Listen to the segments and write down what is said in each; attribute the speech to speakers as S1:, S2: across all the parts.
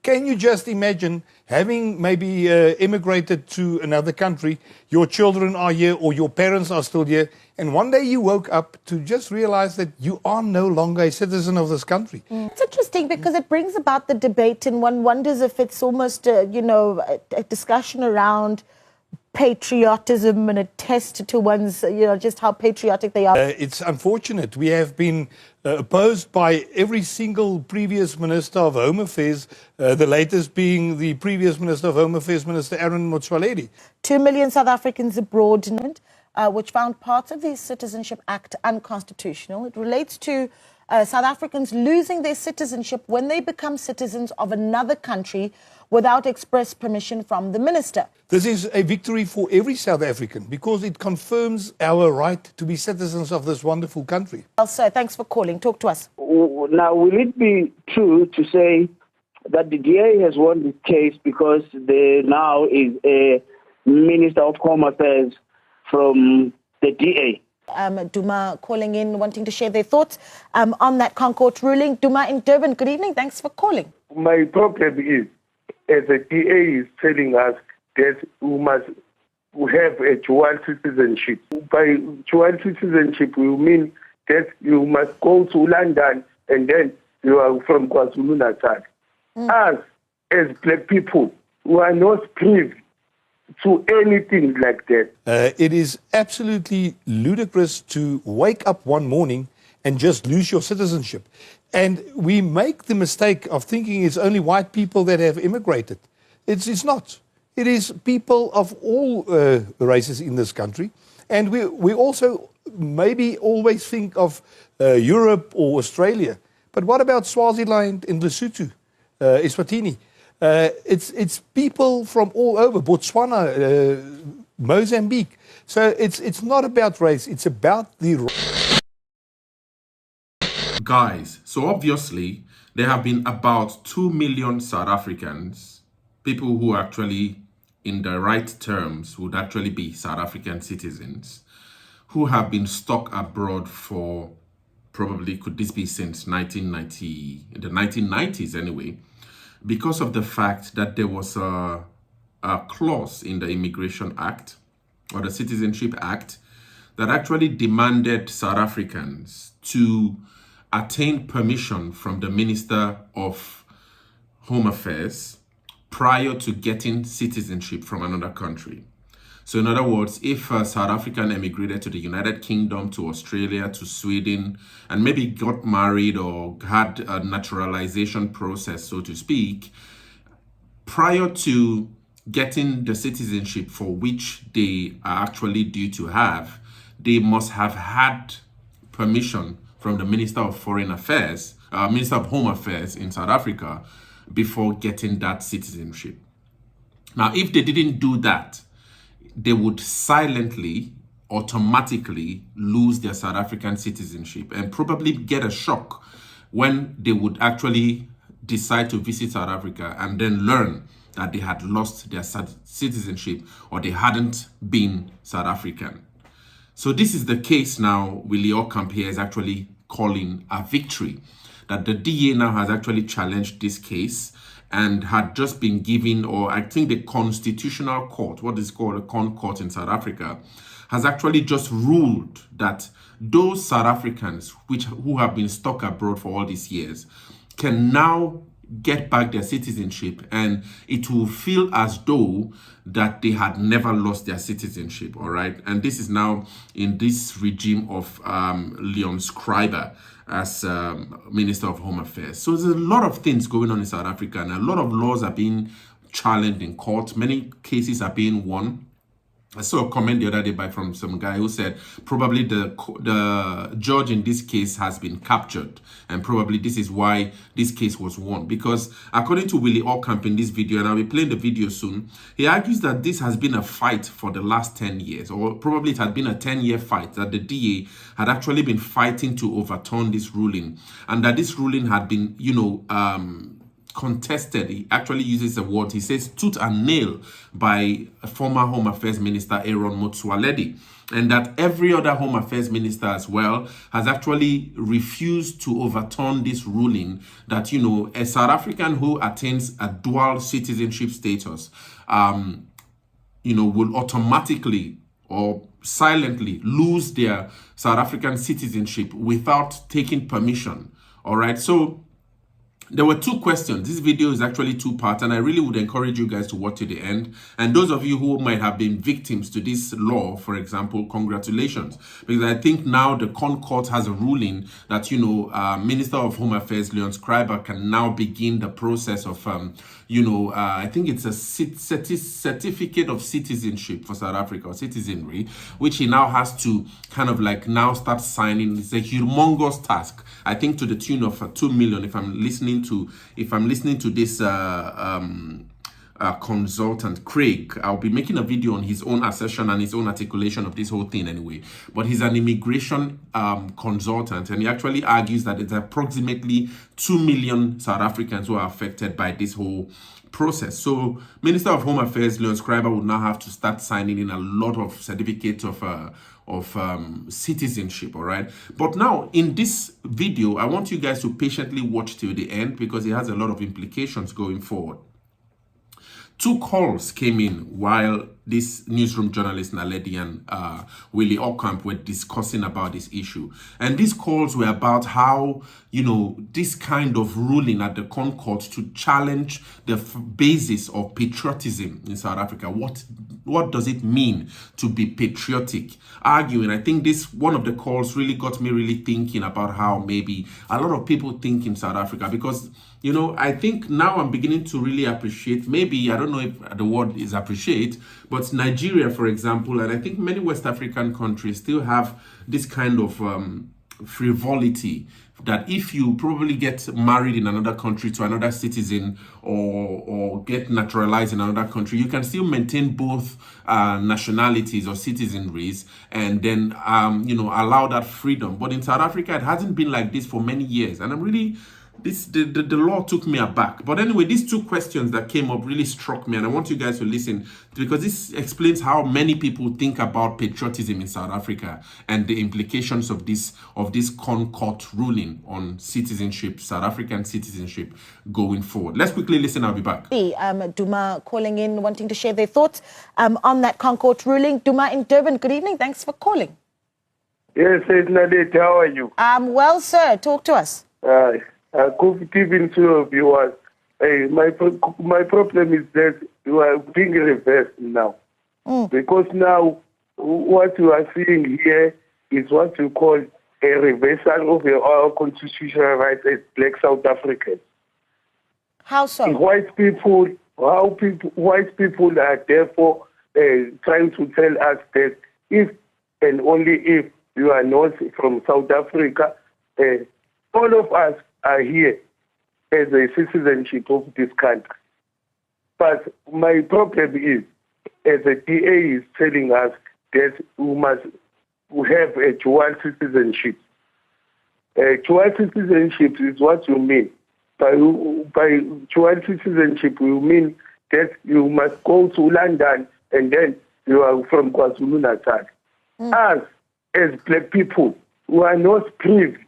S1: can you just imagine having maybe immigrated to another country, your children are here or your parents are still here, and one day you woke up to just realize that you are no longer a citizen of this country?
S2: It's interesting because it brings about the debate, and one wonders if it's almost, a discussion around patriotism and a test to one's, just how patriotic they are.
S1: It's unfortunate. We have been opposed by every single previous Minister of Home Affairs, the latest being the previous Minister of Home Affairs, Minister Aaron Motsoaledi.
S2: 2 million South Africans abroad, which found parts of the Citizenship Act unconstitutional. It relates to South Africans losing their citizenship when they become citizens of another country without express permission from the minister.
S1: This is a victory for every South African because it confirms our right to be citizens of this wonderful country.
S2: Well, sir, thanks for calling. Talk to us.
S3: Now, will it be true to say that the DA has won this case because there now is a Minister of Home Affairs from the DA?
S2: Duma calling in, wanting to share their thoughts on that ConCourt ruling. Duma in Durban, good evening. Thanks for calling.
S4: My problem is, as the DA is telling us that we must have a dual citizenship. By dual citizenship, we mean that you must go to London and then you are from KwaZulu-Natal. Us, as black people, we are not privy to anything like that.
S1: It is absolutely ludicrous to wake up one morning and just lose your citizenship. And we make the mistake of thinking it's only white people that have immigrated. It's not. It is people of all races in this country. And we also maybe always think of Europe or Australia. But what about Swaziland and Lesotho, Eswatini? It's people from all over, Botswana, Mozambique. So it's not about race, it's about the...
S5: Guys, so obviously there have been about 2 million South Africans, people who actually in the right terms would actually be South African citizens, who have been stuck abroad for probably, could this be since 1990, in the 1990s anyway, because of the fact that there was a clause in the Immigration Act or the Citizenship Act that actually demanded South Africans to attain permission from the Minister of Home Affairs prior to getting citizenship from another country. So in other words, if a South African emigrated to the United Kingdom, to Australia, to Sweden, and maybe got married or had a naturalization process, so to speak, prior to getting the citizenship for which they are actually due to have, they must have had permission from the Minister of Foreign Affairs, Minister of Home Affairs in South Africa before getting that citizenship. Now, if they didn't do that, they would silently, automatically lose their South African citizenship and probably get a shock when they would actually decide to visit South Africa and then learn that they had lost their citizenship or they hadn't been South African. So this is the case now Willie Ocamp here is actually calling a victory, that the DA now has actually challenged this case and had just been given, or I think the Constitutional Court, what is called a ConCourt in South Africa, has actually just ruled that those South Africans who have been stuck abroad for all these years can now get back their citizenship, and it will feel as though that they had never lost their citizenship, all right? And this is now in this regime of Leon Schreiber as Minister of Home Affairs. So there's a lot of things going on in South Africa, and a lot of laws are being challenged in court. Many cases are being won. I saw a comment the other day from some guy who said probably the judge in this case has been captured, and probably this is why this case was won. Because according to Willie Ocamp in this video, and I'll be playing the video soon, he argues that this has been a fight for the last 10 years, or probably it had been a 10-year fight, that the DA had actually been fighting to overturn this ruling, and that this ruling had been, contested. He actually uses a word, he says, tooth and nail by former Home Affairs Minister Aaron Motsoaledi. And that every other Home Affairs Minister as well has actually refused to overturn this ruling that, you know, a South African who attains a dual citizenship status, you know, will automatically or silently lose their South African citizenship without taking permission. All right. So there were two questions. This video is actually two parts, and I really would encourage you guys to watch to the end. And those of you who might have been victims to this law, for example, congratulations. Because I think now the ConCourt has a ruling that, you know, Minister of Home Affairs Leon Schreiber can now begin the process of, you know, I think it's a certificate of citizenship for South Africa, or citizenry, which he now has to kind of like now start signing. It's a humongous task. I think to the tune of 2 million, if I'm listening to this consultant Craig. I'll be making a video on his own assertion and his own articulation of this whole thing anyway. But he's an immigration consultant, and he actually argues that it's approximately 2 million South Africans who are affected by this whole process. So Minister of Home Affairs Leon Schreiber would now have to start signing in a lot of certificates of citizenship. All right, but now in this video I want you guys to patiently watch till the end, because it has a lot of implications going forward. Two calls came in while this newsroom journalist Naledi and Willie Ocamp were discussing about this issue. And these calls were about how, you know, this kind of ruling at the ConCourt to challenge the basis of patriotism in South Africa. What does it mean to be patriotic? Arguing, I think this one of the calls really got me really thinking about how maybe a lot of people think in South Africa, because, you know, I think now I'm beginning to really appreciate, maybe, I don't know if the word is appreciate, but Nigeria, for example, and I think many West African countries still have this kind of frivolity that if you probably get married in another country to another citizen or get naturalized in another country, you can still maintain both nationalities or citizenries and then, you know, allow that freedom. But in South Africa, it hasn't been like this for many years. And I'm really, the law took me aback. But anyway, these two questions that came up really struck me, and I want you guys to listen, because this explains how many people think about patriotism in South Africa and the implications of this ConCourt ruling on citizenship, South African citizenship going forward. Let's quickly listen. I'll be back.
S2: Duma calling in, wanting to share their thoughts on that ConCourt ruling. Duma in Durban, good evening. Thanks for calling.
S4: Yes, Nadette, how are you?
S2: Well, sir, talk to us.
S4: Good evening to your viewers. Hey, my problem is that you are being reversed now. Because now what you are seeing here is what you call a reversal of our constitutional rights as black South Africans.
S2: How so?
S4: White people are therefore trying to tell us that if and only if you are not from South Africa, all of us are here as a citizenship of this country. But my problem is, as the DA is telling us that we must have a dual citizenship. Dual citizenship is what you mean. By dual citizenship, you mean that you must go to London and then you are from KwaZulu-Natal. Us, as black people, we are not privy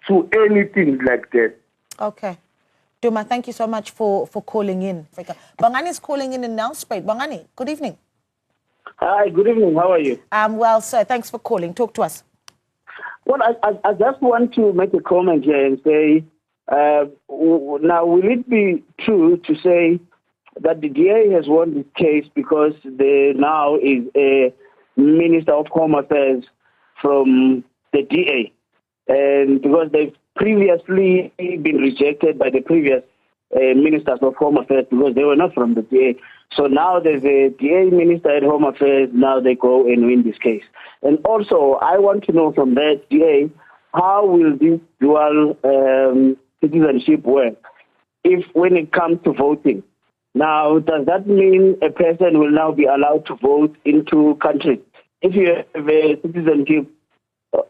S4: to anything like that.
S2: Okay. Duma, thank you so much for calling in. Bongani is calling in Nelspruit. Bongani, good evening.
S3: Hi, good evening. How are you?
S2: Well, sir, thanks for calling. Talk to us.
S3: Well, I just want to make a comment here and say, now, will it be true to say that the DA has won this case because there now is a Minister of Home Affairs from the DA? And because they've previously been rejected by the previous ministers of Home Affairs because they were not from the DA. So now there's a DA minister at Home Affairs, now they go and win this case. And also, I want to know from that DA, how will this dual citizenship work when it comes to voting? Now, does that mean a person will now be allowed to vote in two countries? If you have a citizenship,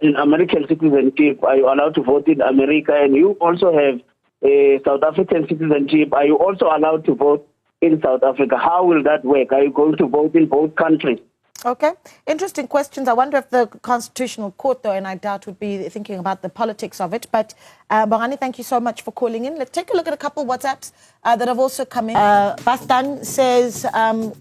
S3: in American citizenship, are you allowed to vote in America? And you also have South African citizenship, are you also allowed to vote in South Africa? How will that work? Are you going to vote in both countries?
S2: Okay. Interesting questions. I wonder if the Constitutional Court, though, and I doubt would be thinking about the politics of it. But, Bongani, thank you so much for calling in. Let's take a look at a couple of WhatsApps that have also come in. Bastan says,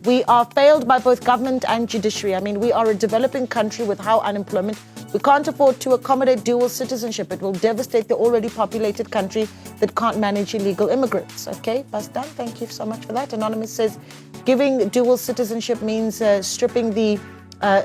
S2: we are failed by both government and judiciary. I mean, we are a developing country with high unemployment. We can't afford to accommodate dual citizenship. It will devastate the already populated country that can't manage illegal immigrants. Okay, Bastan, thank you so much for that. Anonymous says, giving dual citizenship means stripping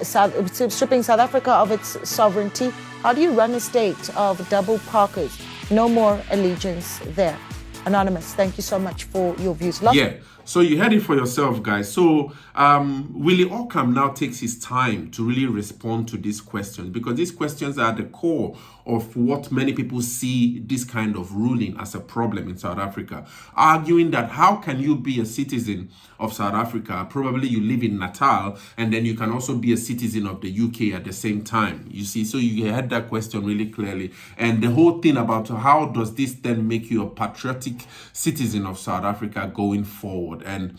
S2: South Africa of its sovereignty. How do you run a state of double parkers? No more allegiance there. Anonymous, thank you so much for your views.
S5: Yeah, so you heard it for yourself, guys. So Willie Ockham now takes his time to really respond to these questions, because these questions are at the core of what many people see this kind of ruling as a problem in South Africa, arguing that how can you be a citizen of South Africa, probably you live in Natal, and then you can also be a citizen of the UK at the same time, you see. So you heard that question really clearly, and the whole thing about how does this then make you a patriotic citizen of South Africa going forward. And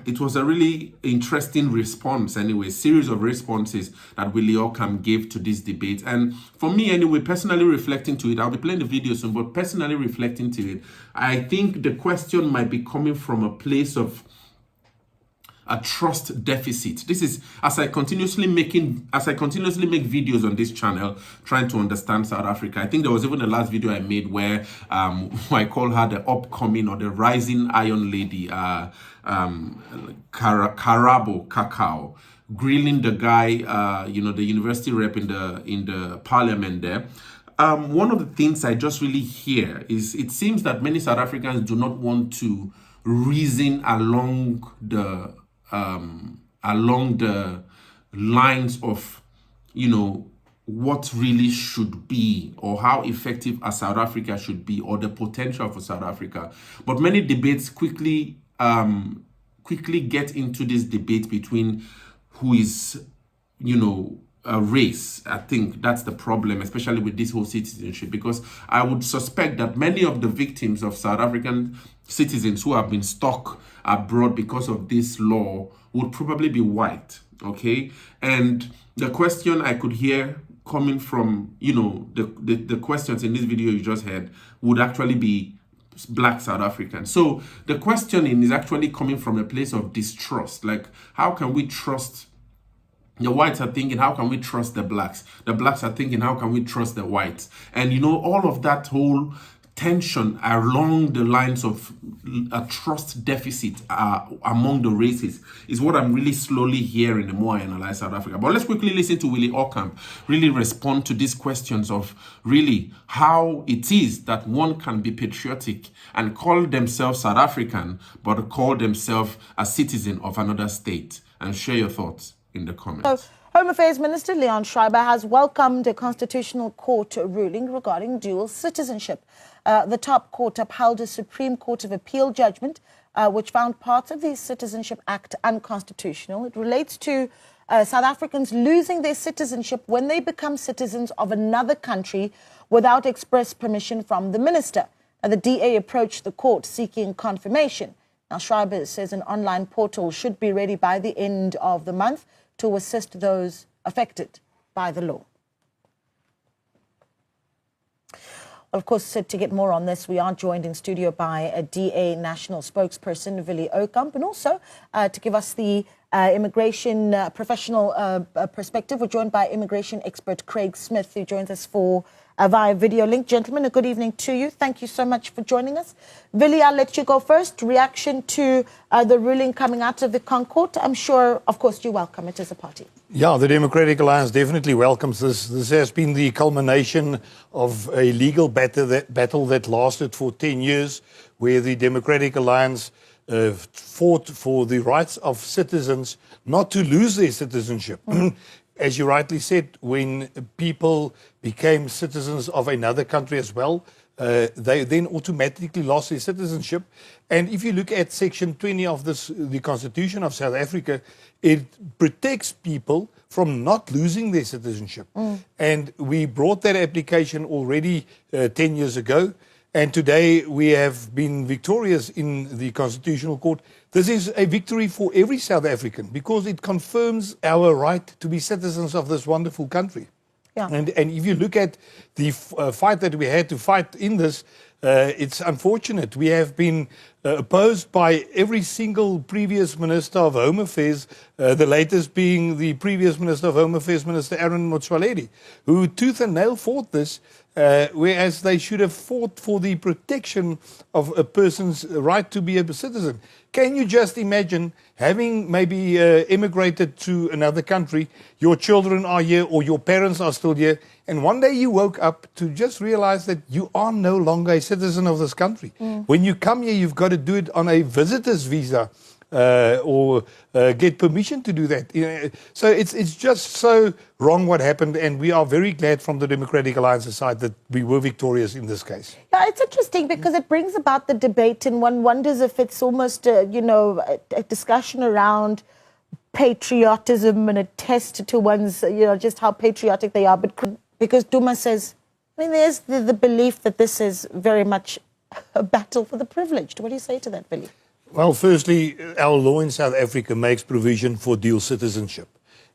S5: it was a really interesting response anyway, series of responses that Willie Ockham gave to this debate. And for me anyway, personally reflecting to it, I'll be playing the video soon, but personally reflecting to it, I think the question might be coming from a place of a trust deficit. This is as I continuously make videos on this channel trying to understand South Africa. I think there was even the last video I made where I call her the upcoming or the rising iron lady, Karabo Kakao, grilling the guy, the university rep in the parliament there. One of the things I just really hear is it seems that many South Africans do not want to reason along the lines of, what really should be or how effective a South Africa should be or the potential for South Africa. But many debates quickly get into this debate between who is, a race. I think that's the problem, especially with this whole citizenship, because I would suspect that many of the victims of South African citizens who have been stuck abroad because of this law would probably be white, okay? And the question I could hear coming from, the questions in this video you just heard would actually be Black South Africans. So the questioning is actually coming from a place of distrust. Like, how can we trust? The whites are thinking, how can we trust the blacks? The blacks are thinking, how can we trust the whites? And all of that whole tension along the lines of a trust deficit among the races is what I'm really slowly hearing the more I analyze South Africa. But let's quickly listen to Willie Ockham really respond to these questions of really how it is that one can be patriotic and call themselves South African, but call themselves a citizen of another state. And share your thoughts in the comments.
S2: So, Home Affairs Minister Leon Schreiber has welcomed a Constitutional Court ruling regarding dual citizenship. The top court upheld a Supreme Court of Appeal judgment which found parts of the Citizenship Act unconstitutional. It relates to South Africans losing their citizenship when they become citizens of another country without express permission from the minister. The DA approached the court seeking confirmation. Now, Schreiber says an online portal should be ready by the end of the month to assist those affected by the law. Of course, to get more on this, we are joined in studio by a DA national spokesperson, Willie Ockham, and also to give us the immigration professional perspective, we're joined by immigration expert Craig Smith, who joins us via video link. Gentlemen, a good evening to you. Thank you so much for joining us. Willie, I'll let you go first. Reaction to the ruling coming out of the ConCourt. I'm sure, of course, you welcome it as a party.
S1: Yeah, the Democratic Alliance definitely welcomes this. This has been the culmination of a legal battle that lasted for 10 years, where the Democratic Alliance fought for the rights of citizens not to lose their citizenship. As you rightly said, when people became citizens of another country as well, they then automatically lost their citizenship. And if you look at Section 20 of the Constitution of South Africa, it protects people from not losing their citizenship. And we brought that application already 10 years ago. And today we have been victorious in the Constitutional Court. This is a victory for every South African because it confirms our right to be citizens of this wonderful country.
S2: Yeah.
S1: And if you look at the fight that we had to fight in this, it's unfortunate. We have been opposed by every single previous Minister of Home Affairs, the latest being the previous Minister of Home Affairs, Minister Aaron Motsoaledi, who tooth and nail fought this, whereas they should have fought for the protection of a person's right to be a citizen. Can you just imagine having maybe immigrated to another country, your children are here or your parents are still here, and one day you woke up to just realize that you are no longer a citizen of this country. When you come here, you've got to do it on a visitor's visa or get permission to do that. You know, so it's just so wrong what happened, and we are very glad from the Democratic Alliance's side that we were victorious in this case.
S2: Yeah, it's interesting because it brings about the debate, and one wonders if it's almost, a discussion around patriotism and a test to one's, just how patriotic they are. But because Duma says, there's the belief that this is very much a battle for the privileged. What do you say to that belief?
S1: Well, firstly, our law in South Africa makes provision for dual citizenship.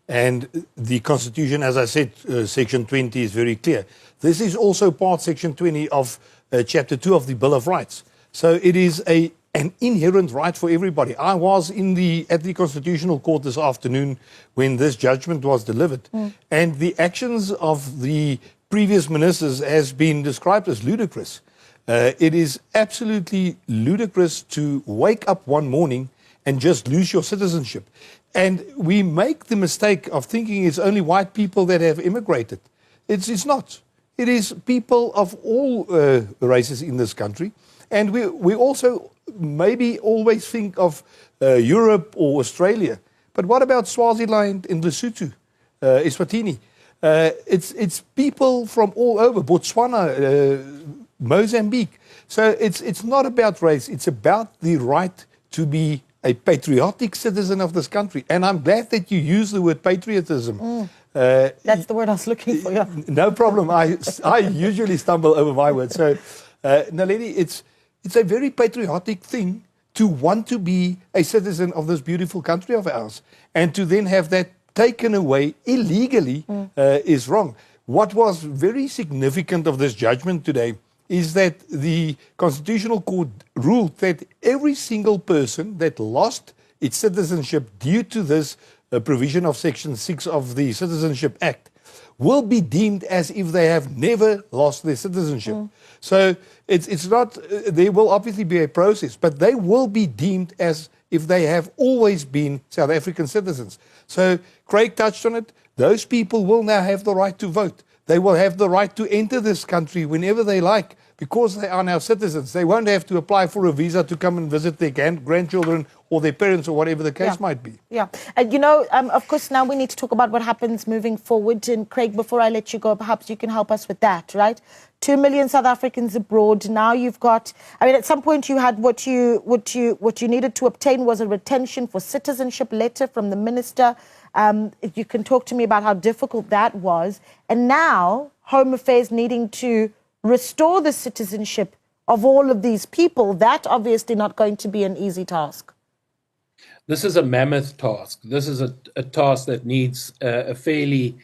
S1: And the Constitution, as I said, Section 20 is very clear. This is also part, Section 20 of Chapter 2 of the Bill of Rights. So it is an inherent right for everybody. I was at the Constitutional Court this afternoon when this judgment was delivered. And the actions of the previous ministers has been described as ludicrous. It is absolutely ludicrous to wake up one morning and just lose your citizenship. And we make the mistake of thinking it's only white people that have immigrated. It's not. It is people of all races in this country. And we also maybe always think of Europe or Australia. But what about Swaziland and Lesotho, Eswatini? It's people from all over, Botswana, Mozambique. So it's not about race. It's about the right to be a patriotic citizen of this country. And I'm glad that you use the word patriotism.
S2: That's the word I was looking for. Yeah.
S1: No problem. I usually stumble over my words. So, Naledi, it's a very patriotic thing to want to be a citizen of this beautiful country of ours. And to then have that taken away illegally is wrong. What was very significant of this judgment today is that the Constitutional Court ruled that every single person that lost its citizenship due to this provision of Section 6 of the Citizenship Act will be deemed as if they have never lost their citizenship. So it's not, there will obviously be a process, but they will be deemed as if they have always been South African citizens. So Craig touched on it. Those people will now have the right to vote. They will have the right to enter this country whenever they like because they are now citizens. They won't have to apply for a visa to come and visit their grandchildren or their parents or whatever the case might be.
S2: Yeah. Of course, now we need to talk about what happens moving forward. And Craig, before I let you go, perhaps you can help us with that, right? 2 million South Africans abroad. Now you've got, at some point you had what you needed to obtain was a retention for citizenship letter from the minister. You can talk to me about how difficult that was. And now Home Affairs needing to restore the citizenship of all of these people. That obviously not going to be an easy task.
S6: This is a mammoth task. This is a task that needs a fairly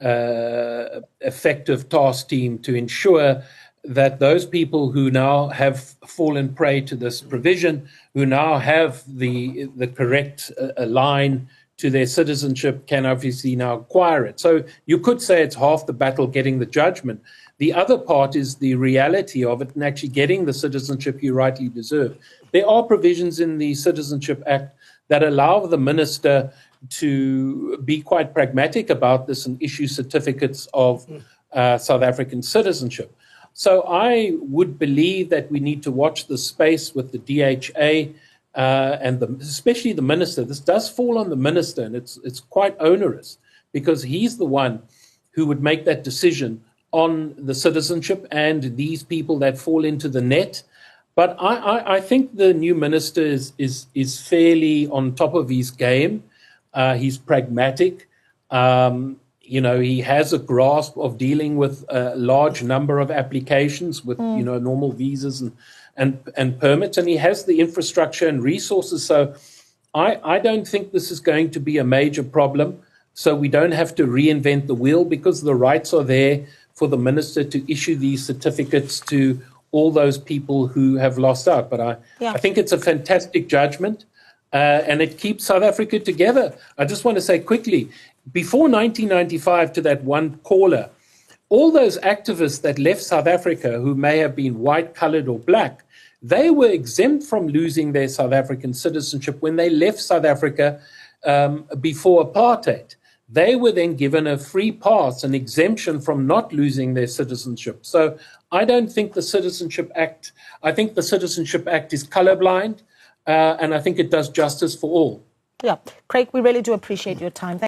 S6: effective task team to ensure that those people who now have fallen prey to this provision, who now have the correct line to their citizenship, can obviously now acquire it. So you could say it's half the battle getting the judgment. The other part is the reality of it and actually getting the citizenship you rightly deserve. There are provisions in the Citizenship Act that allow the minister to be quite pragmatic about this and issue certificates of South African citizenship. So I would believe that we need to watch the space with the DHA and especially the minister. This does fall on the minister, and it's quite onerous because he's the one who would make that decision on the citizenship and these people that fall into the net. But I think the new minister is fairly on top of his game. He's pragmatic. he has a grasp of dealing with a large number of applications with, normal visas and permits, and he has the infrastructure and resources. So I don't think this is going to be a major problem. So we don't have to reinvent the wheel, because the rights are there for the minister to issue these certificates to all those people who have lost out. But I think it's a fantastic judgment, and it keeps South Africa together. I just want to say quickly, before 1995, to that one caller, all those activists that left South Africa who may have been white, colored, or black, they were exempt from losing their South African citizenship when they left South Africa before apartheid. They were then given a free pass, an exemption from not losing their citizenship. So I don't think the Citizenship Act, I think the Citizenship Act is colorblind, and I think it does justice for all.
S2: Yeah. Craig, we really do appreciate your time.